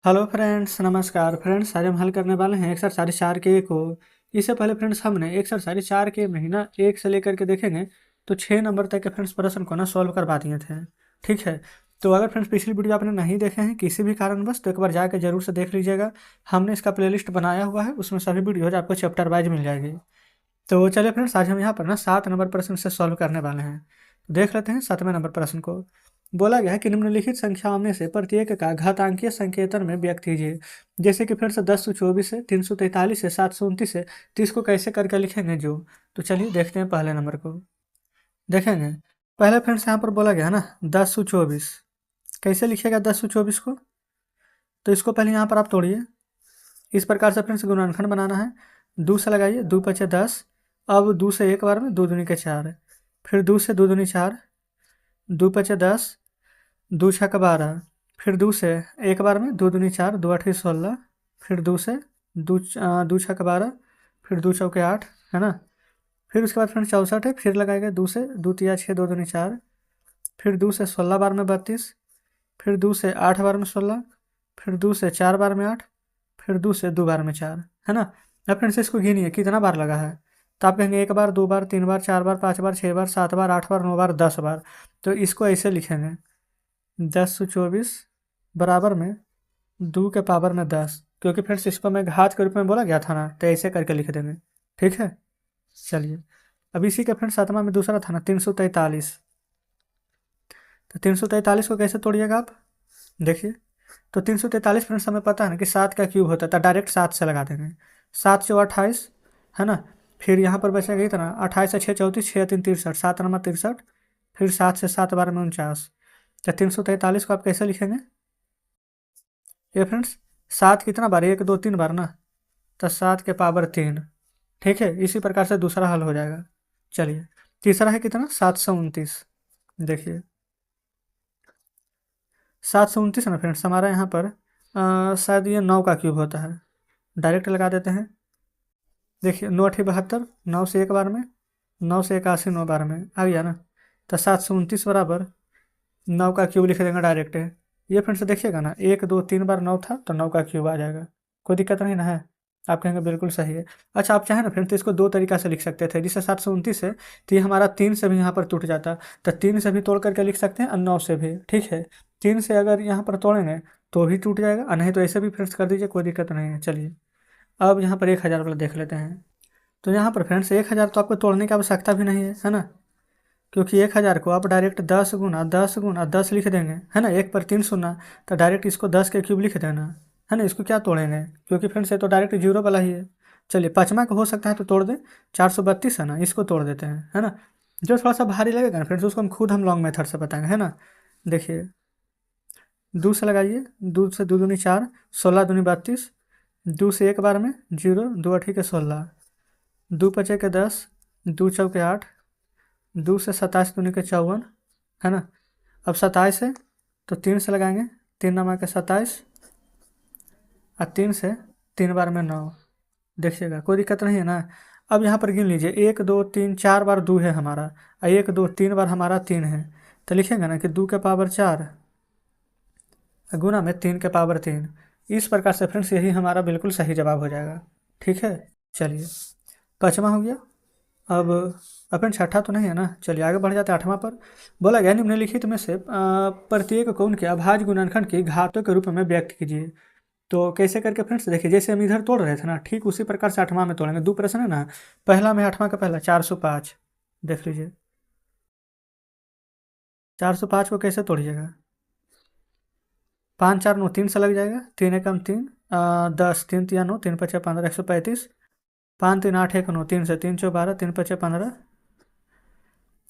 Hello friends, नमस्कार friends. आज हम हल करने वाले हैं एक्सरसाइज 4 के को। इससे पहले फ्रेंड्स हमने एक्सरसाइज 4 के महीना 1 से लेकर के देखेंगे तो 6 नंबर तक के फ्रेंड्स प्रश्न को ना सॉल्व करवा दिए थे। ठीक है, तो अगर फ्रेंड्स पिछली वीडियो आपने नहीं देखे हैं किसी भी कारणवश तो एक बार जाकर जरूर से देख लीजिएगा। हमने इसका प्लेलिस्ट बनाया हुआ है, उसमें सभी वीडियोज आपको चैप्टर वाइज मिल जाएगी। तो चलिए फ्रेंड्स, आज हम यहाँ पर ना 7 नंबर प्रश्न से सॉल्व करने वाले हैं। देख लेते हैं 7वें नंबर प्रश्न को। बोला गया है कि निम्नलिखित संख्याओं में से प्रत्येक का घातांकीय संकेतन में व्यक्त कीजिए। जैसे कि फिर से 1024 है, 343 है, 729 है, तो इसको कैसे करके लिखेंगे जो। तो चलिए देखते हैं पहले नंबर को। देखेंगे पहले फ्रेंड्स यहाँ पर बोला गया है ना 1024, कैसे लिखेगा 1024 को। तो इसको पहले यहाँ पर आप तोड़िए। इस प्रकार से फ्रेंड्स गुणनखंड बनाना है। 2 से लगाइए, 2 पचे 10। अब 2 से एक बार में 2 दूनी के 4, फिर 2 से 2 दूनी 4, 2 पचे 10, 2 छक 12, फिर 2 से एक बार में 2 दूनी 4, 2 आठी 16, फिर 2 से 2 छक 12, फिर 2 चौके 8, है ना। फिर उसके बाद फ्रेंड्स 64 है, फिर लगाएगा 2 से 2 तिया 6, 2 दूनी 4, फिर 2 से 16 बार में 32, फिर 2 से 8 बार में 16, फिर 2 से 4 बार में 8, फिर 2 से 2 बार में 4, है ना। अब फ्रेंड्स इसको गिनिए कितना बार लगा है। तो आप कहेंगे 1 बार, 2 बार, 3 बार, 4 बार, 5 बार, 6 बार, 7 बार, 8 बार, 9 बार, 10 बार। तो इसको ऐसे लिखेंगे 1024 बराबर में 2 के पावर में 10, क्योंकि फ्रेंड्स इसको मैं घात के रूप में बोला गया था ना, तो ऐसे करके लिख देंगे। ठीक है, चलिए। अब इसी के फ्रेंड्स 7वां में दूसरा था ना 343। तो 343 को कैसे तोड़िएगा आप, देखिए। तो 343 फ्रेंड्स हमें पता है ना कि 7 का क्यूब होता है, तो डायरेक्ट 7 से लगा देंगे। 7 से 28, है ना। फिर यहाँ पर बचेगा इतना 28 से 6 34, 6 3 63, 7 नंबर 63, फिर 7 से 7 बार में 49। तो 343 को आप कैसे लिखेंगे ये फ्रेंड्स। 7 कितना बार, 1 2 3 बार ना, तो 7 के पावर 3। ठीक है, इसी प्रकार से दूसरा हल हो जाएगा। चलिए, तीसरा है कितना 729। देखिए 729 है ना फ्रेंड्स, हमारा यहाँ पर शायद ये 9 का क्यूब होता है। डायरेक्ट लगा देते हैं। देखिए 9 अठी 72, 9 से एक बार में, 9 से 81, 9 बार में आ गया ना। तो 729 बराबर 9 का क्यूब लिख देंगे डायरेक्ट। ये फ्रेंड्स देखिएगा ना, 1 2 3 बार 9 था तो 9 का क्यूब आ जाएगा। कोई दिक्कत नहीं ना है। आप कहेंगे बिल्कुल सही है। अच्छा, आप चाहें ना फ्रेंड्स तो इसको 2 तरीका से लिख सकते थे। जैसे 729 है तो ये हमारा 3 से भी यहाँ पर टूट जाता, तो 3 से भी तोड़ करके लिख सकते हैं और 9 से भी। ठीक है, 3 से अगर यहाँ पर तोड़ेंगे तो भी टूट जाएगा, और नहीं तो ऐसे भी फ्रेंड्स कर दीजिए, कोई दिक्कत नहीं है। चलिए, अब यहाँ पर 1000 वाला देख लेते हैं। तो यहाँ पर फ्रेंड्स 1000 तो आपको तोड़ने की आवश्यकता भी नहीं है ना, क्योंकि 1000 को आप डायरेक्ट 10 गुना 10 गुना 10 लिख देंगे, है ना। 1 पर 3 शून्य, तो डायरेक्ट इसको 10 के क्यूब लिख देना, है ना। इसको क्या तोड़ेंगे, क्योंकि फ्रेंड्स ये तो डायरेक्ट जीरो वाला ही है। चलिए, 5वां का हो सकता है तो तोड़ दें। 432 है ना, इसको तोड़ देते हैं, है ना। जो थोड़ा सा भारी लगेगा ना फ्रेंड्स, उसको हम खुद लॉन्ग मेथड से बताएंगे, है ना। देखिए 2 से लगाइए, 2 से 2 दूनी 4, 16 दूनी 32, 2 से एक बार में 0, 2 अठी के 16, 2 पचे के 10, 2 चौके 8, 2 से 27 दूनी के 54, है ना। अब 27 है तो 3 से लगाएंगे, 3 नमा के 27, और 3 से 3 बार में 9। देखिएगा कोई दिक्कत नहीं है ना। अब यहाँ पर गिन लीजिए, 1 2 3 4 बार 2 है हमारा, और 1 2 3 बार हमारा 3 है। तो लिखेंगे ना कि 2 के पावर 4 गुना में 3 के पावर 3। इस प्रकार से फ्रेंड्स यही हमारा बिल्कुल सही जवाब हो जाएगा। ठीक है, चलिए 5वां हो गया। अब अपन छठा तो नहीं है ना, चलिए आगे बढ़ जाते हैं 8वां पर। बोला गया निम्नलिखित में से प्रत्येक को उनके अभाज्य गुणनखंड की घातों के रूप में व्यक्त कीजिए। तो कैसे करके फ्रेंड्स, देखिए जैसे हम इधर तोड़ रहे थे ना, ठीक उसी प्रकार से 8वां में तोड़ेंगे। 2 प्रश्न है ना, पहला में 8वां का पहला 405। देख लीजिए 405 को कैसे तोड़िएगा। 5 4 9 3 से लग जाएगा, 3 एकम 3, 10, 3 तिया 9, 3 पचे 15, 135, 5 3 8 1 9, 3 से 3 चौ 12, 3 पचे 15,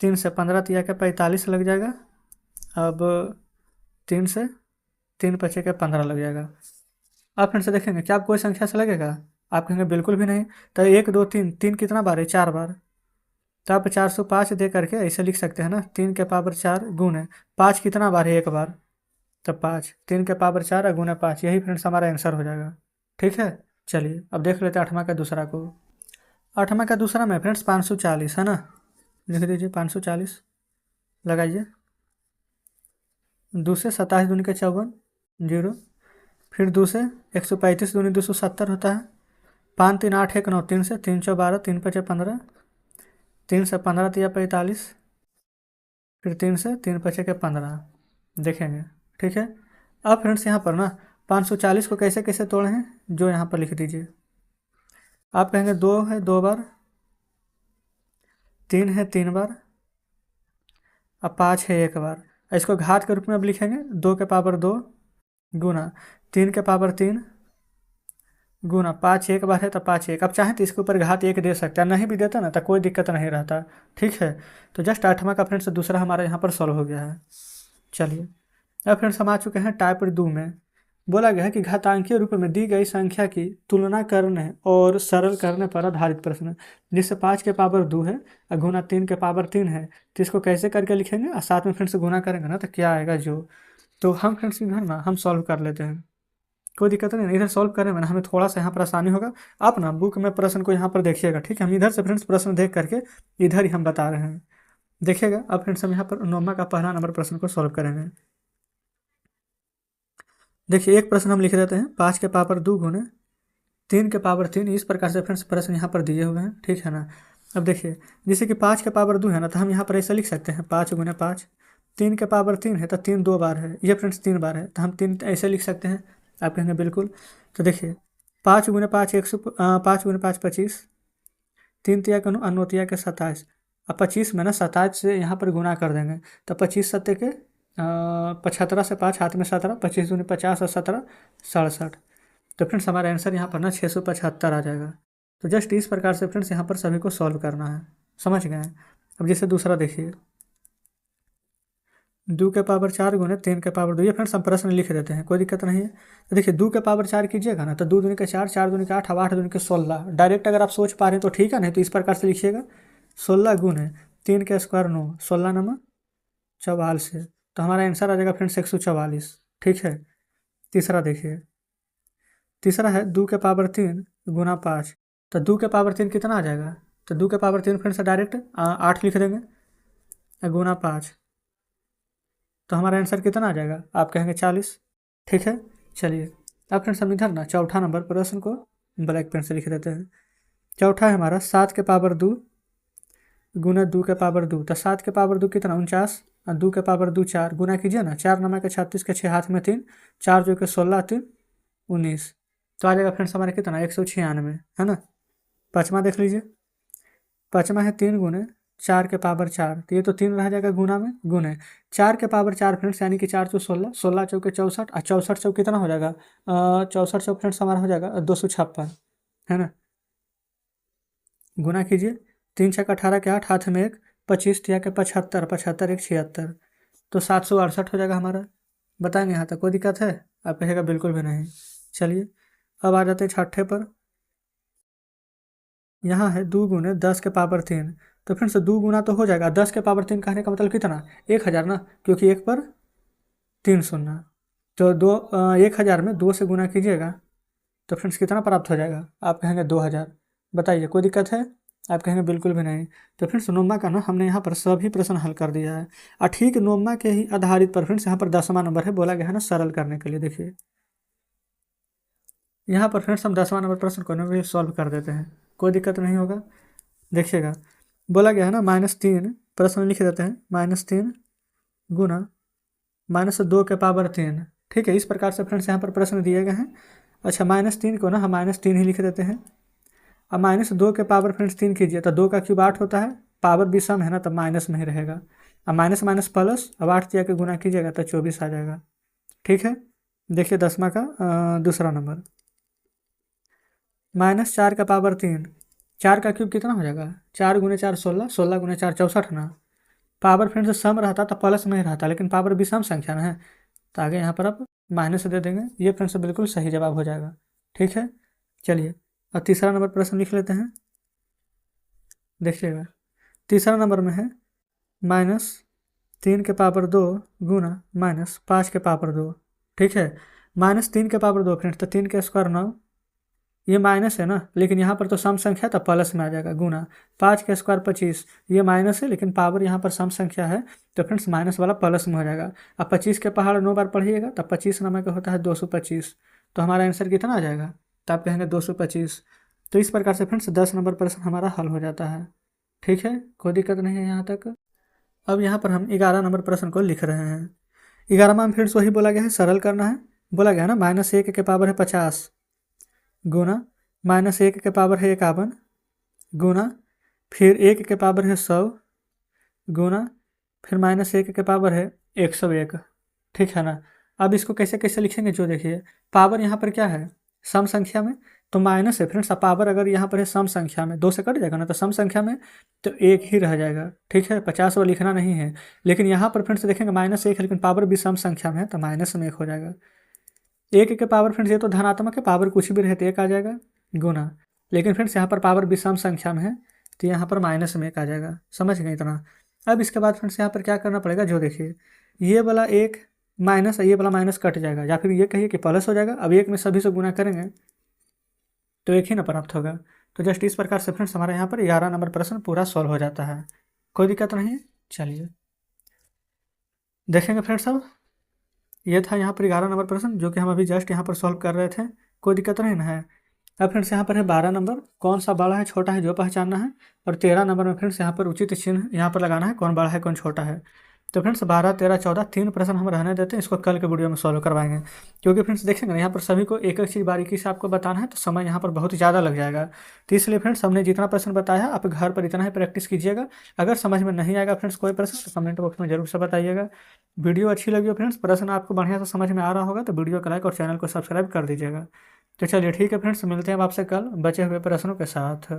3 से 15 तिया के 45 लग जाएगा। अब 3 से 3 पचे के 15 लग जाएगा। आप फिर से देखेंगे क्या आप कोई संख्या से लगेगा, आप कहेंगे बिल्कुल भी नहीं। तो 1 2 3, 3 कितना बार है, 4 बार। तो आप 405 दे करके ऐसे लिख सकते हैं ना, 3 के पावर 4 गुने 5 कितना बार है, एक बार। तो 5, 3 के पावर 4 और गुना 5, यही फ्रेंड्स हमारा आंसर हो जाएगा। ठीक है, चलिए अब देख लेते हैं 8वां का दूसरा को। 8वां का दूसरा में फ्रेंड्स 540 है ना, लिख दीजिए 540, लगाइए। 2 से 27 दूनी के 54, 0, फिर 2 से 135 दूनी 270 होता है। 5 3 8 1 9 3 से 3 4 12 3 5 15 3 से 15 तिया 45 फिर 3 से 3 5 के 15 देखेंगे। ठीक है। अब फ्रेंड्स यहाँ पर ना 540 को कैसे कैसे तोड़े हैं जो यहाँ पर लिख दीजिए। आप कहेंगे 2 है 2 बार, 3 है 3 बार, अब 5 है 1 बार। इसको घात के रूप में अब लिखेंगे 2 के पावर 2 गुना 3 के पावर 3 गुना 5 1 बार है तो 5 1। अब चाहें तो इसके ऊपर घात 1 दे सकते हैं, नहीं भी देता ना तो कोई दिक्कत नहीं रहता। ठीक है। तो जस्ट 8वां का फ्रेंड्स दूसरा हमारा यहाँ पर सॉल्व हो गया है। चलिए अब फ्रेंड्स हम आ चुके हैं टाइप 2 में। बोला गया है कि घातांकीय रूप में दी गई संख्या की तुलना करने और सरल करने पर आधारित प्रश्न, जिससे 5 के पावर 2 है और गुना 3 के पावर 3 है, तो इसको कैसे करके लिखेंगे और साथ में फ्रेंड्स गुना करेंगे ना तो क्या आएगा जो। तो हम फ्रेंड्स इधर ना हम सॉल्व कर लेते हैं, कोई दिक्कत नहीं। इधर सॉल्व करने में ना हमें थोड़ा सा यहाँ पर आसानी होगा। आप ना बुक में प्रश्न को यहाँ पर देखिएगा। ठीक है। हम इधर से फ्रेंड्स प्रश्न देख करके इधर ही हम बता रहे हैं, देखिएगा। अब फ्रेंड्स हम यहाँ पर 9वां का पहला नंबर प्रश्न को सॉल्व करेंगे। देखिए एक प्रश्न हम लिख देते हैं 5 के पावर 2 गुने 3 के पावर 3। इस प्रकार से फ्रेंड्स प्रश्न यहाँ पर दिए हुए हैं। ठीक है ना। अब देखिए जैसे कि 5 के पावर 2 है ना तो हम यहाँ पर ऐसा लिख सकते हैं 5 गुने 5। 3 के पावर 3 है तो 3 2 बार है, ये फ्रेंड्स 3 बार है तो हम 3 ऐसे लिख सकते हैं। आप कहेंगे बिल्कुल। तो देखिए 5 गुने 5 5 गुने 5 25, 3 तिया के 9 तिया के 27। अब 25 में ना 27 से यहाँ पर गुना कर देंगे तो 25 सत्ते के 75 से 5 हाथ में 17, 25 दूनी 50 और 17 67। तो फ्रेंड्स हमारा आंसर यहाँ पर ना 675 आ जाएगा। तो जस्ट इस प्रकार से फ्रेंड्स यहाँ पर सभी को सॉल्व करना है, समझ गए हैं। अब जैसे दूसरा देखिए 2 के पावर 4 गुने 3 के पावर 2। ये फ्रेंड्स हम प्रश्न लिख देते हैं, कोई दिक्कत नहीं है। तो देखिए 2 के पावर 4 कीजिएगा ना तो 2 दूनी के 4, 4 दूनी के 8, 8 दूनी के 16। डायरेक्ट अगर आप सोच पा रहे हैं तो ठीक है, नहीं तो इस प्रकार से लिखिएगा 16 गुने 3 के स्क्वायर 9, 16 नंबर 44। तो हमारा आंसर आ जाएगा फ्रेंड्स 144। ठीक है। तीसरा देखिए, तीसरा है 2 के पावर 3 गुना 5। तो 2 के पावर 3 कितना आ जाएगा, तो 2 के पावर 3 फ्रेंड्स डायरेक्ट 8 लिख देंगे गुना 5। तो हमारा आंसर कितना आ जाएगा, आप कहेंगे 40। ठीक है। चलिए अब फ्रेंड्स हम इधर ना चौथा नंबर प्रश्न को ब्लैक पेन से लिख देते हैं। चौथा है हमारा 7 के पावर 2 गुना 2 के पावर 2। तो 7 के पावर 2 कितना 49 और 2 के पावर 2 4। गुना कीजिए ना 4 नमा के 36 के 6 हाथ में 3, 4 जो के 16 3 19। तो आ जाएगा फ्रेंड्स हमारा कितना 196 है ना। पाँचवा देख लीजिए, पाँचवा है 3 गुने 4 के पावर 4। तो ये तो 3 रह जाएगा गुना में, गुने 4 के पावर 4 फ्रेंड्स यानी कि 4 चौ 16, 16 चौके 64 और 64 चौक कितना हो जाएगा 64 चौक फ्रेंड्स हमारा हो जाएगा 256 है ना। गुना कीजिए 3 छक 18 के 8 हाथ में 1, 25 तिया के 75, 75 1 76। तो 768 हो जाएगा हमारा। बताएंगे यहाँ तक कोई दिक्कत है, आप कहेगा बिल्कुल भी नहीं। चलिए अब आ जाते हैं छठे पर। यहाँ है 2 गुने 10 के पावर 3। तो फ्रेंड्स 2 गुना तो हो जाएगा, 10 के पावर 3 कहने का मतलब कितना 1000 ना, क्योंकि 1 पर 3 शून्य। तो 1000 में 2 से गुना कीजिएगा तो फ्रेंड्स कितना प्राप्त हो जाएगा, आप कहेंगे 2000। बताइए कोई दिक्कत है, आप कहेंगे बिल्कुल भी नहीं। तो फ्रेंड्स नोमा का ना हमने यहाँ पर सभी प्रश्न हल कर दिया है और ठीक नोमा के ही आधारित पर फ्रेंड्स यहाँ पर 10वां नंबर है, बोला गया है ना सरल करने के लिए। देखिए यहाँ पर फ्रेंड्स हम 10वां नंबर प्रश्न को भी सॉल्व कर देते हैं, कोई दिक्कत नहीं होगा। देखिएगा बोला गया है ना -3, प्रश्न लिख देते हैं -3 गुना -2 के पावर 3। ठीक है। इस प्रकार से फ्रेंड्स यहाँ पर प्रश्न दिए गए हैं। अच्छा -3 को ना हम -3 ही लिख देते हैं। अब -2 के पावर फ्रेंड्स 3 कीजिए तो 2 का क्यूब 8 होता है, पावर भी सम है ना तो माइनस में ही रहेगा। अब माइनस माइनस प्लस, अब 8 दिया के गुना कीजिएगा तो 24 आ जाएगा। ठीक है। देखिए 10वां का दूसरा नंबर -4 का पावर 3। 4 का क्यूब कितना हो जाएगा 4 गुने 4 16, 16 गुने 4 64 ना। पावर फ्रेंड्स सम रहता तो प्लस में ही रहता, लेकिन पावर भी सम संख्या ना है तो आगे यहाँ पर आप माइनस दे देंगे। ये फ्रेंड्स बिल्कुल सही जवाब हो जाएगा। ठीक है। चलिए अब तीसरा नंबर प्रश्न लिख लेते हैं। देखिएगा तीसरा नंबर में है -3 के पावर 2 गुना -5 के पावर 2। ठीक है। -3 के पावर 2 फ्रेंड्स तो 3 के स्क्वायर 9, ये माइनस है ना, लेकिन यहाँ पर तो सम संख्या तो प्लस में आ जाएगा। गुना 5 के स्क्वायर 25, ये माइनस है लेकिन पावर यहाँ पर सम संख्या है तो फ्रेंड्स माइनस वाला प्लस में हो जाएगा। अब 25 के पहाड़ 9 बार पढ़िएगा तो 25 नंबर का होता है 225। तो हमारा आंसर कितना आ जाएगा, तो आप कहेंगे 225। तो इस प्रकार से फ्रेंड्स 10 नंबर प्रश्न हमारा हल हो जाता है। ठीक है, कोई दिक्कत नहीं है यहाँ तक। अब यहाँ पर हम 11 नंबर प्रश्न को लिख रहे हैं। 11वां में फ्रेंड्स वही बोला गया है, सरल करना है। बोला गया है ना -1 के पावर है 50 गुना -1 के पावर है 51 गुना फिर 1 के पावर है 100 गुना फिर -1 के पावर है 101। ठीक है ना। अब इसको कैसे कैसे लिखेंगे, जो देखिए पावर यहाँ पर क्या है, सम संख्या में, तो माइनस है फ्रेंड्स। पावर अगर यहाँ पर है सम संख्या में, 2 से कट जाएगा ना, तो सम संख्या में तो 1 ही रह जाएगा। ठीक है, 50 वो लिखना नहीं है। लेकिन यहाँ पर फ्रेंड्स देखेंगे -1 है, लेकिन पावर भी सम संख्या में है, तो -1 हो जाएगा। 1 के पावर फ्रेंड्स ये तो धनात्मक है, पावर कुछ भी रहे तो 1 आ जाएगा गुना। लेकिन फ्रेंड्स यहाँ पर पावर भी सम संख्या में है, तो यहाँ पर -1 आ जाएगा। समझ गए इतना। अब इसके बाद फ्रेंड्स यहाँ पर क्या करना पड़ेगा, जो देखिए ये वाला 1 माइनस, ये वाला माइनस कट जाएगा, या फिर ये कहिए कि प्लस हो जाएगा। अब 1 में सभी से गुना करेंगे तो 1 ही ना प्राप्त होगा। तो जस्ट इस प्रकार से फ्रेंड्स हमारे यहाँ पर 11 नंबर प्रश्न पूरा सॉल्व हो जाता है। कोई दिक्कत नहीं है। चलिए देखेंगे फ्रेंड्स, अब ये था यहाँ पर 11 नंबर प्रश्न, जो कि हम अभी जस्ट यहाँ पर सॉल्व कर रहे थे। कोई दिक्कत नहीं ना है। अब फ्रेंड्स यहाँ पर है 12 नंबर, कौन सा बड़ा है छोटा है जो पहचानना है। और 13 नंबर में फ्रेंड्स यहाँ पर उचित चिन्ह यहाँ पर लगाना है, कौन बड़ा है कौन छोटा है। तो फ्रेंड्स 12, 13, 14 तीन प्रश्न हम रहने देते हैं, इसको कल के वीडियो में सॉल्व करवाएंगे। क्योंकि फ्रेंड्स देखेंगे ना यहाँ पर सभी को एक एक चीज़ बारीकी से आपको बताना है, तो समय यहाँ पर बहुत ज़्यादा लग जाएगा। तो इसलिए फ्रेंड्स हमने जितना प्रश्न बताया आप घर पर इतना ही प्रैक्टिस कीजिएगा। अगर समझ में नहीं आएगा फ्रेंड्स कोई प्रश्न, तो कमेंट बॉक्स में जरूर से बताइएगा। वीडियो अच्छी लगी हो फ्रेंड्स, प्रश्न आपको बढ़िया से समझ में आ रहा होगा, तो वीडियो को लाइक और चैनल को सब्सक्राइब कर दीजिएगा। तो चलिए ठीक है फ्रेंड्स, मिलते हैं अब आपसे कल बचे हुए प्रश्नों के साथ।